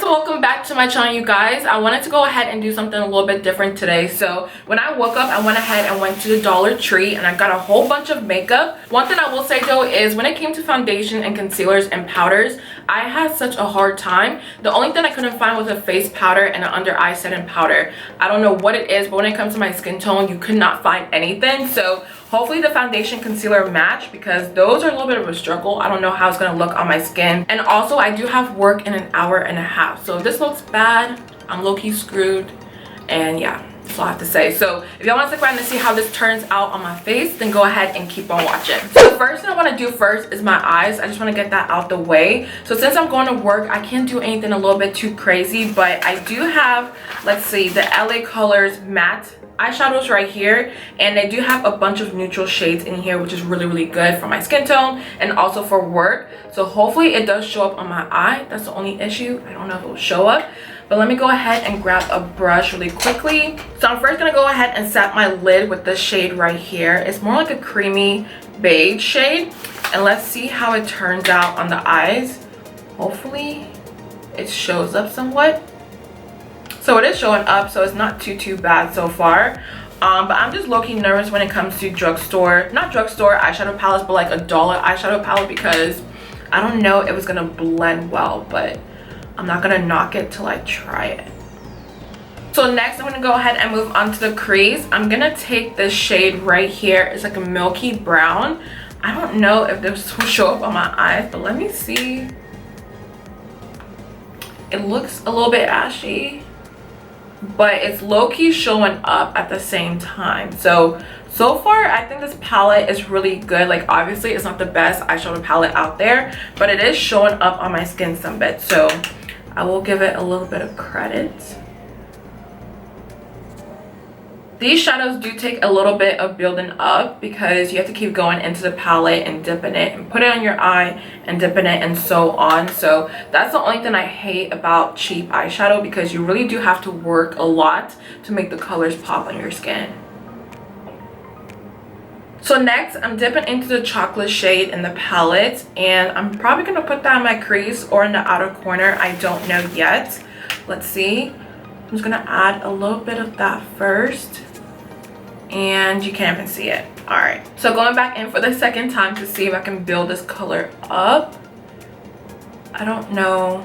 welcome back to my channel, you guys. I wanted to go ahead and do something a little bit different today. So when I woke up, I went ahead and went to the Dollar Tree and I got a whole bunch of makeup. One thing I will say though is when it came to foundation and concealers and powders, I had such a hard time. The only thing I couldn't find was a face powder and an under eye setting powder. I don't know what it is, but when it comes to my skin tone, you could not find anything. So hopefully the foundation concealer match, because those are a little bit of a struggle. I don't know how it's going to look on my skin. And also I do have work in an hour and a half, so if this looks bad, I'm low-key screwed. And yeah, that's all I have to say. So if y'all want to stick around and see how this turns out on my face, then go ahead and keep on watching. So the first thing I want to do first is my eyes. I just want to get that out the way. So since I'm going to work, I can't do anything a little bit too crazy, but I do have, let's see, the LA Colors matte eyeshadows right here, and they do have a bunch of neutral shades in here, which is really good for my skin tone and also for work. So hopefully it does show up on my eye. That's the only issue. I don't know if it will show up, but let me go ahead and grab a brush really quickly. So I'm first gonna go ahead and set my lid with this shade right here. It's more like a creamy beige shade, and let's see how it turns out on the eyes. Hopefully it shows up somewhat. So it is showing up, so it's not too bad so far. But I'm just low-key nervous when it comes to not drugstore eyeshadow palettes, but like a dollar eyeshadow palette, because I don't know if it's gonna blend well, but I'm not gonna knock it till I try it. So next I'm gonna go ahead and move on to the crease. I'm gonna take this shade right here. It's like a milky brown. I don't know if this will show up on my eyes, but let me see. It looks a little bit ashy, but it's low-key showing up at the same time. So far I think this palette is really good. Like obviously it's not the best eyeshadow palette out there, but it is showing up on my skin some bit, so I will give it a little bit of credit. These shadows do take a little bit of building up because you have to keep going into the palette and dipping it and put it on your eye and dipping it and so on. So that's the only thing I hate about cheap eyeshadow, because you really do have to work a lot to make the colors pop on your skin. So next I'm dipping into the chocolate shade in the palette, and I'm probably going to put that in my crease or in the outer corner. I don't know yet. Let's see. I'm just going to add a little bit of that first, and you can't even see it. All right, so going back in for the second time to see if I can build this color up. I don't know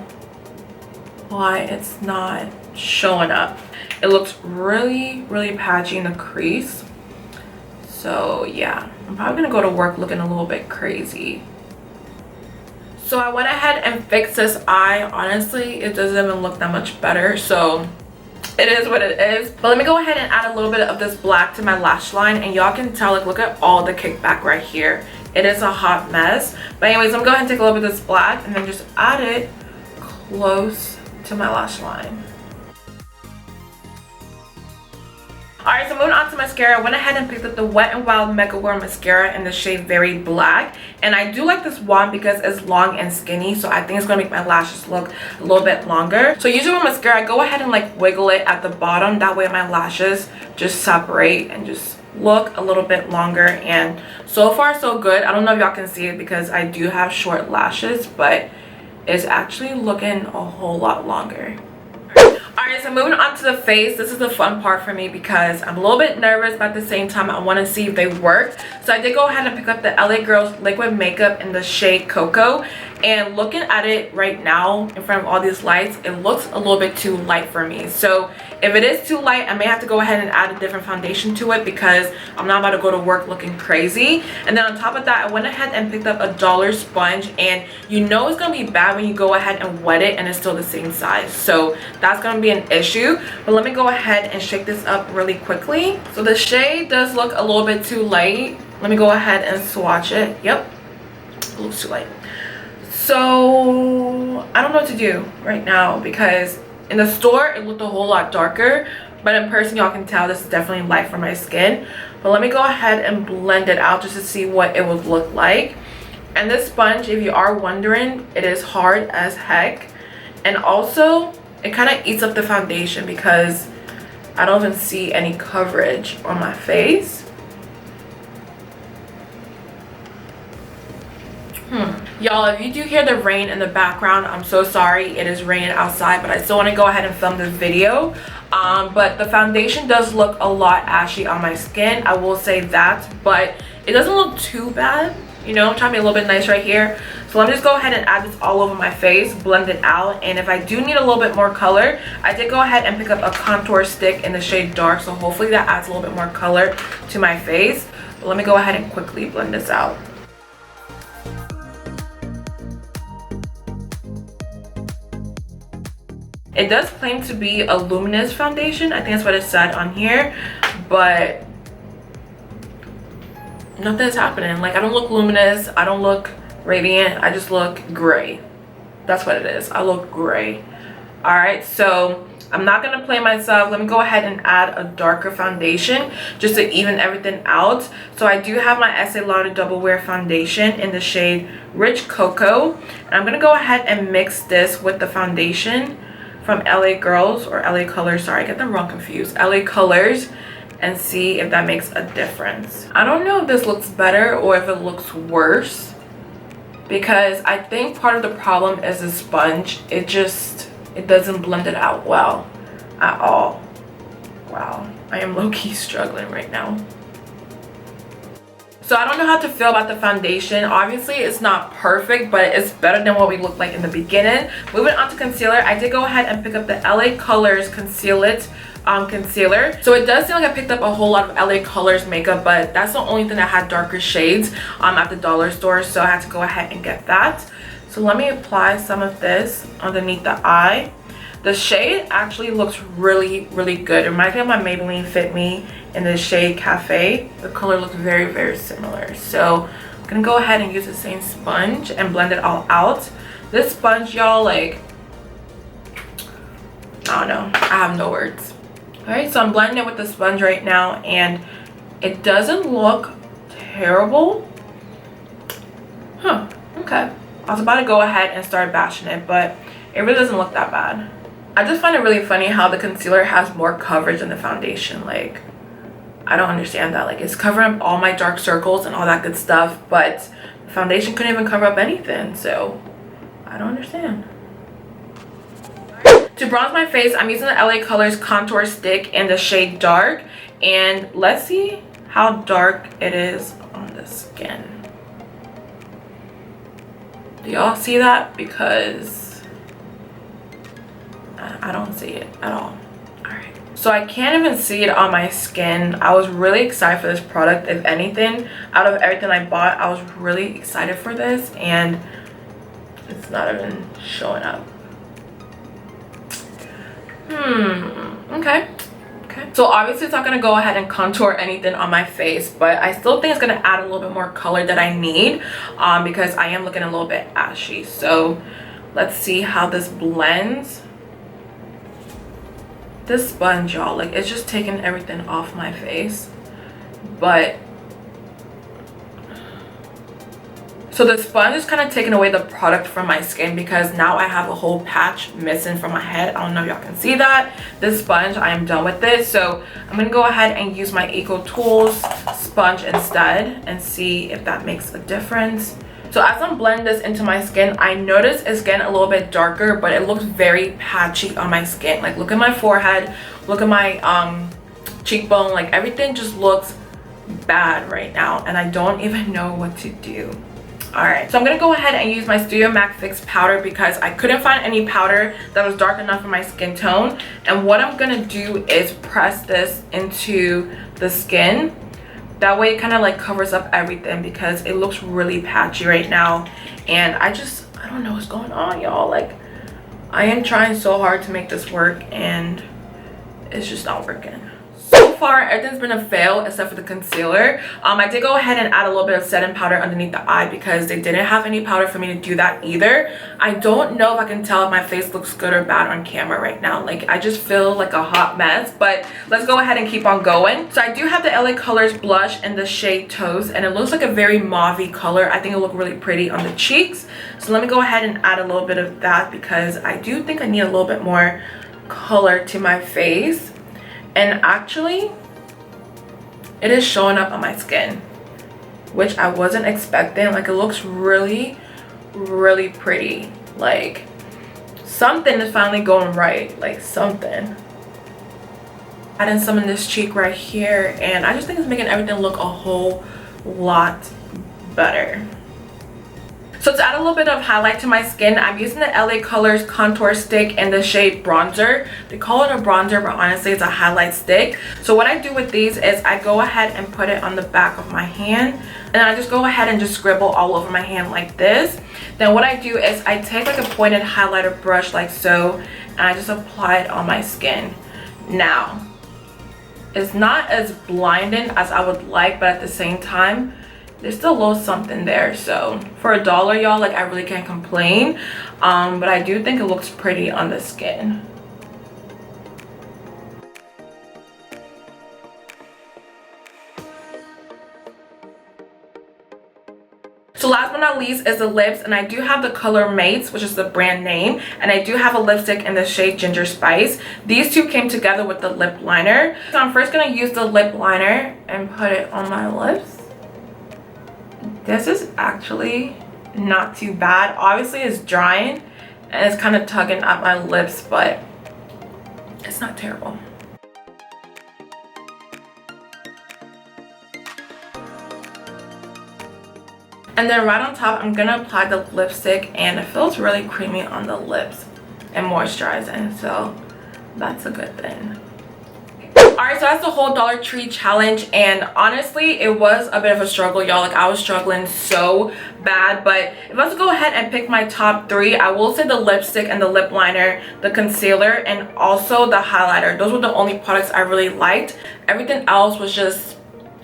why it's not showing up. It looks really patchy in the crease. So yeah, I'm probably gonna go to work looking a little bit crazy. So I went ahead and fixed this eye. Honestly, it doesn't even look that much better, so it is what it is. But let me go ahead and add a little bit of this black to my lash line, and y'all can tell, like, look at all the kickback right here. It is a hot mess. But anyways, I'm gonna go ahead and take a little bit of this black and then just add it close to my lash line. Alright, so moving on to mascara, I went ahead and picked up the Wet n Wild Mega Wear Mascara in the shade Very Black. And I do like this wand because it's long and skinny, so I think it's going to make my lashes look a little bit longer. So usually with mascara, I go ahead and like wiggle it at the bottom. That way my lashes just separate and just look a little bit longer. And so far so good. I don't know if y'all can see it because I do have short lashes, but it's actually looking a whole lot longer. Alright, so moving on to the face. This is the fun part for me because I'm a little bit nervous, but at the same time I want to see if they work. So I did go ahead and pick up the LA Girls liquid makeup in the shade Cocoa, and looking at it right now in front of all these lights, it looks a little bit too light for me. So if it is too light, I may have to go ahead and add a different foundation to it because I'm not about to go to work looking crazy. And then on top of that, I went ahead and picked up a dollar sponge, and you know it's gonna be bad when you go ahead and wet it and it's still the same size, so that's gonna be an issue. But let me go ahead and shake this up really quickly. So the shade does look a little bit too light. Let me go ahead and swatch it. Yep, it looks too light. So I don't know what to do right now because in the store it looked a whole lot darker, but in person y'all can tell this is definitely light for my skin. But let me go ahead and blend it out just to see what it would look like. And this sponge, if you are wondering, it is hard as heck, and also it kind of eats up the foundation because I don't even see any coverage on my face. Y'all, if you do hear the rain in the background, I'm so sorry. It is raining outside, but I still want to go ahead and film this video. But the foundation does look a lot ashy on my skin, I will say that, but it doesn't look too bad. You know, I'm trying to be a little bit nice right here. So let me just go ahead and add this all over my face, blend it out. And if I do need a little bit more color, I did go ahead and pick up a contour stick in the shade Dark. So hopefully that adds a little bit more color to my face. But let me go ahead and quickly blend this out. It does claim to be a luminous foundation. I think that's what it said on here. But nothing's happening. Like, I don't look luminous, I don't look radiant, I just look gray. That's what it is. I look gray. All right, so I'm not gonna play myself. Let me go ahead and add a darker foundation just to even everything out. So I do have my Estee Lauder Double Wear foundation in the shade Rich Cocoa, and I'm gonna go ahead and mix this with the foundation from LA Girls, or LA Colors, sorry, I get them wrong confused, LA Colors, and see if that makes a difference. I don't know if this looks better or if it looks worse, because I think part of the problem is the sponge. It doesn't blend it out well at all. Wow, I am low-key struggling right now. So I don't know how to feel about the foundation. Obviously it's not perfect, but it's better than what we looked like in the beginning. Moving on to concealer, I did go ahead and pick up the LA Colors Conceal It concealer. So it does seem like I picked up a whole lot of LA Colors makeup, but that's the only thing that had darker shades at the dollar store, so I had to go ahead and get that. So let me apply some of this underneath the eye. The shade actually looks really, really good. It reminds me of my Maybelline Fit Me in the shade Cafe. The color looks very, very similar. So I'm gonna go ahead and use the same sponge and blend it all out. This sponge, y'all, like, I don't know, I have no words. All right, so I'm blending it with the sponge right now, and it doesn't look terrible. Huh, okay. I was about to go ahead and start bashing it, but it really doesn't look that bad. I just find it really funny how the concealer has more coverage than the foundation. Like, I don't understand that. Like, it's covering up all my dark circles and all that good stuff, but the foundation couldn't even cover up anything, so I don't understand. To bronze my face, I'm using the LA Colors contour stick in the shade Dark, and let's see how dark it is on the skin. Do y'all see that? Because I don't see it at all. Alright, so I can't even see it on my skin. I was really excited for this product. If anything, out of everything I bought, I was really excited for this, and it's not even showing up. Okay. So obviously it's not going to go ahead and contour anything on my face, but I still think it's going to add a little bit more color that I need, because I am looking a little bit ashy. So let's see how this blends. This sponge, y'all, like, it's just taking everything off my face. But so the sponge is kind of taking away the product from my skin, because now I have a whole patch missing from my head. I don't know if y'all can see that. This sponge, I am done with this, so I'm gonna go ahead and use my Eco Tools sponge instead and see if that makes a difference. So as I'm blending this into my skin, I notice it's getting a little bit darker, but it looks very patchy on my skin. Like, look at my forehead, look at my cheekbone, like everything just looks bad right now, and I don't even know what to do. Alright, so I'm going to go ahead and use my Studio Mac Fix powder, because I couldn't find any powder that was dark enough for my skin tone. And what I'm going to do is press this into the skin. That way it kind of like covers up everything, because it looks really patchy right now. And I don't know what's going on, y'all. Like, I am trying so hard to make this work, and it's just not working. So far, everything's been a fail except for the concealer. I did go ahead and add a little bit of setting powder underneath the eye, because they didn't have any powder for me to do that either. I don't know if I can tell if my face looks good or bad on camera right now. Like, I just feel like a hot mess, but let's go ahead and keep on going. So I do have the LA Colors blush in the shade Toast, and it looks like a very mauve-y color. I think it'll look really pretty on the cheeks. So let me go ahead and add a little bit of that, because I do think I need a little bit more color to my face. And actually, it is showing up on my skin, which I wasn't expecting. Like, it looks really, really pretty. Like, something is finally going right. Like, something. Adding some in this cheek right here, and I just think it's making everything look a whole lot better. So to add a little bit of highlight to my skin, I'm using the LA Colors contour stick in the shade Bronzer. They call it a bronzer, but honestly it's a highlight stick. So what I do with these is I go ahead and put it on the back of my hand, and I just go ahead and just scribble all over my hand like this. Then what I do is I take like a pointed highlighter brush like so, and I just apply it on my skin. Now, it's not as blinding as I would like, but at the same time, there's still a little something there. So for $1, y'all, like, I really can't complain. But I do think it looks pretty on the skin. So last but not least is the lips, and I do have the color Mates, which is the brand name, and I do have a lipstick in the shade Ginger Spice. These two came together with the lip liner. So I'm first going to use the lip liner and put it on my lips. This is actually not too bad. Obviously it's drying and it's kind of tugging at my lips, but it's not terrible. And then right on top, I'm gonna apply the lipstick, and it feels really creamy on the lips and moisturizing, so that's a good thing. Alright, so that's the whole Dollar Tree challenge, and honestly it was a bit of a struggle, y'all. Like, I was struggling so bad, but if I was to go ahead and pick my top 3, I will say the lipstick and the lip liner, the concealer, and also the highlighter. Those were the only products I really liked. Everything else was just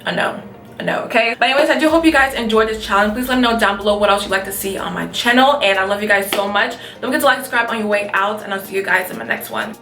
a no. Okay, but anyways, I do hope you guys enjoyed this challenge. Please let me know down below what else you'd like to see on my channel, and I love you guys so much. Don't forget to like, subscribe on your way out, and I'll see you guys in my next one.